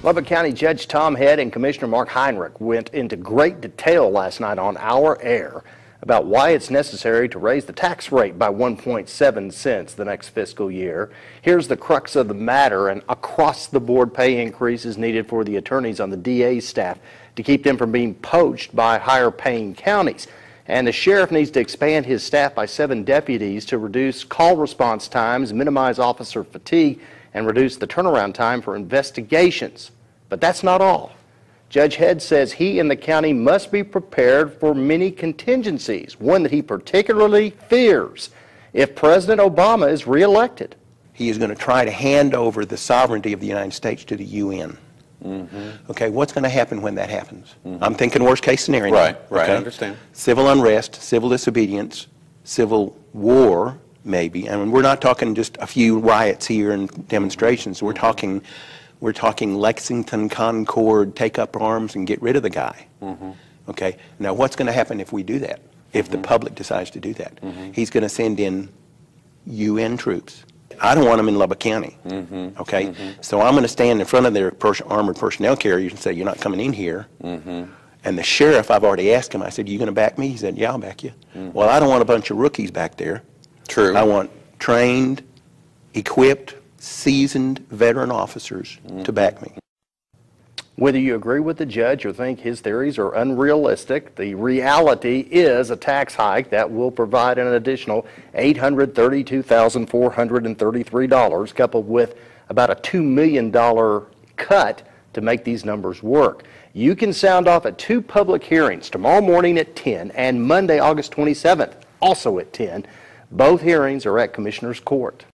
Lubbock County Judge Tom Head and Commissioner Mark Heinrich went into great detail last night on Our Air about why it's necessary to raise the tax rate by 1.7 cents the next fiscal year. Here's the crux of the matter: and across-the-board pay increases needed for the attorneys on the DA's staff to keep them from being poached by higher-paying counties. And the sheriff needs to expand his staff by 7 deputies to reduce call response times, minimize officer fatigue, and reduce the turnaround time for investigations. But that's not all. Judge Head says he and the county must be prepared for many contingencies, one that he particularly fears if President Obama is reelected. He is going to try to hand over the sovereignty of the United States to the UN. Okay, what's going to happen when that happens? I'm thinking worst case scenario. Right, okay? I understand. Civil unrest, civil disobedience, civil war, maybe. I mean, we're not talking just a few riots here and demonstrations. We're talking Lexington, Concord, take up arms and get rid of the guy. Okay, now what's going to happen if we do that? If the public decides to do that? He's going to send in UN troops. I don't want them in Lubbock County. Okay, so I'm going to stand in front of their armored personnel carriers and say, you're not coming in here. And the sheriff, I've already asked him, I said, you going to back me? He said, yeah, I'll back you. Well, I don't want a bunch of rookies back there. True. I want trained, equipped, seasoned veteran officers to back me. Whether you agree with the judge or think his theories are unrealistic, the reality is a tax hike that will provide an additional $832,433, coupled with about a $2 million cut to make these numbers work. You can sound off at 2 public hearings tomorrow morning at 10 and Monday, August 27th, also at 10. Both hearings are at Commissioner's Court.